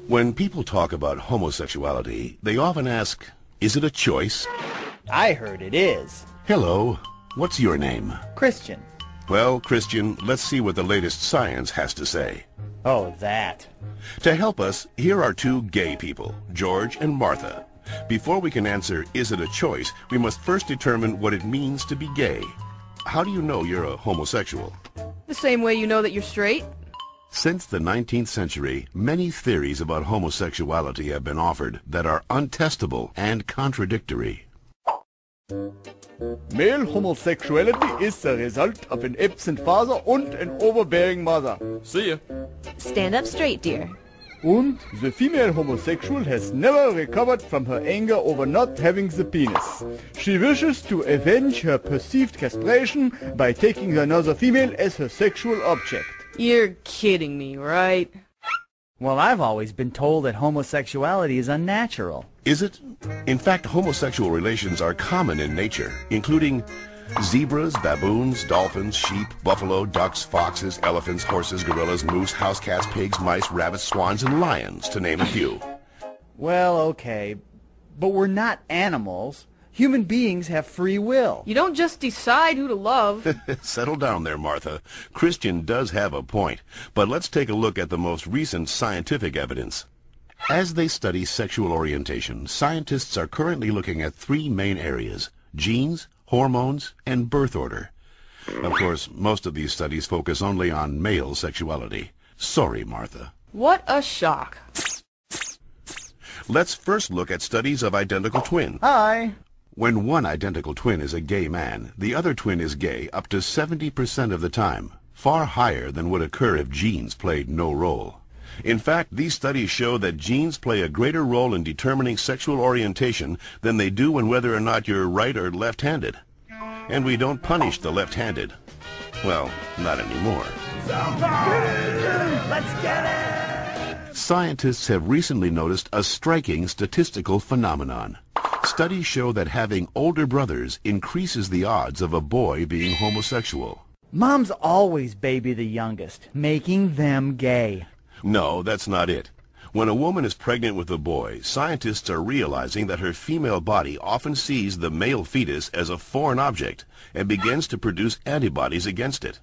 When people talk about homosexuality, they often ask, is it a choice? I heard it is. Hello, what's your name? Christian. Well, Christian, let's see what the latest science has to say. Oh, that. To help us, here are two gay people, George and Martha. Before we can answer, is it a choice, we must first determine what it means to be gay. How do you know you're a homosexual? The same way you know that you're straight. Since the 19th century, many theories about homosexuality have been offered that are untestable and contradictory. Male homosexuality is the result of an absent father and an overbearing mother. See ya. Stand up straight, dear. And the female homosexual has never recovered from her anger over not having the penis. She wishes to avenge her perceived castration by taking another female as her sexual object. You're kidding me, right? Well, I've always been told that homosexuality is unnatural. Is it? In fact, homosexual relations are common in nature, including zebras, baboons, dolphins, sheep, buffalo, ducks, foxes, elephants, horses, gorillas, moose, house cats, pigs, mice, rabbits, swans, and lions, to name a few. Well, okay, but we're not animals. Human beings have free will. You don't just decide who to love. Settle down there, Martha. Christian does have a point, but let's take a look at the most recent scientific evidence. As they study sexual orientation, scientists are currently looking at three main areas: genes, hormones, and birth order. Of course, most of these studies focus only on male sexuality. Sorry, Martha. What a shock. Let's first look at studies of identical twins. Hi. When one identical twin is a gay man, the other twin is gay up to 70% of the time, far higher than would occur if genes played no role. In fact, these studies show that genes play a greater role in determining sexual orientation than they do in whether or not you're right or left-handed. And we don't punish the left-handed. Well, not anymore. Let's get it! Scientists have recently noticed a striking statistical phenomenon. Studies show that having older brothers increases the odds of a boy being homosexual. Moms always baby the youngest, making them gay. No, that's not it. When a woman is pregnant with a boy, scientists are realizing that her female body often sees the male fetus as a foreign object and begins to produce antibodies against it.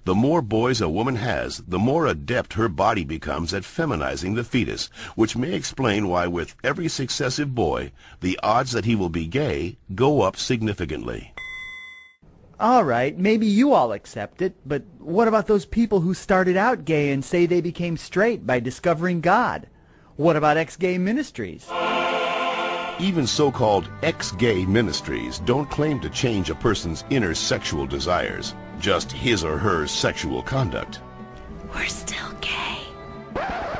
The more boys a woman has, the more adept her body becomes at feminizing the fetus, which may explain why with every successive boy, the odds that he will be gay go up significantly. All right, maybe you all accept it, but what about those people who started out gay and say they became straight by discovering God? What about ex-gay ministries? Even so-called ex-gay ministries don't claim to change a person's inner sexual desires, just his or her sexual conduct. We're still gay.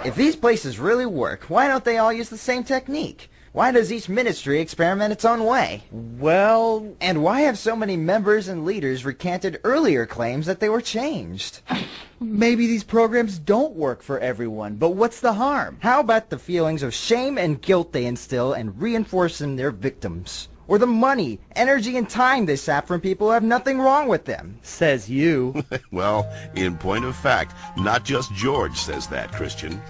If these places really work, why don't they all use the same technique? Why does each ministry experiment its own way? Well... And why have so many members and leaders recanted earlier claims that they were changed? Maybe these programs don't work for everyone, but what's the harm? How about the feelings of shame and guilt they instill and reinforce in their victims? Or the money, energy, and time they sap from people who have nothing wrong with them? Says you. Well, in point of fact, not just George says that, Christian.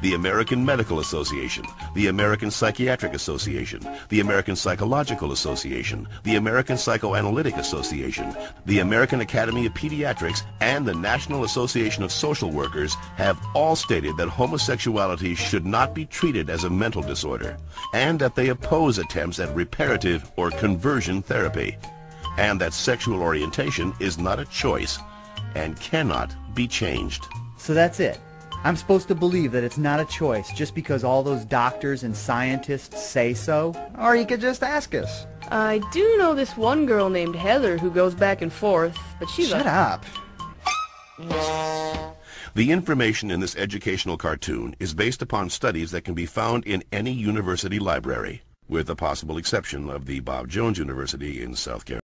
The American Medical Association, the American Psychiatric Association, the American Psychological Association, the American Psychoanalytic Association, the American Academy of Pediatrics, and the National Association of Social Workers have all stated that homosexuality should not be treated as a mental disorder, and that they oppose attempts at reparative or conversion therapy, and that sexual orientation is not a choice and cannot be changed. So that's it. I'm supposed to believe that it's not a choice just because all those doctors and scientists say so? Or you could just ask us. I do know this one girl named Heather who goes back and forth, but she's Shut up. The information in this educational cartoon is based upon studies that can be found in any university library, with the possible exception of the Bob Jones University in South Carolina.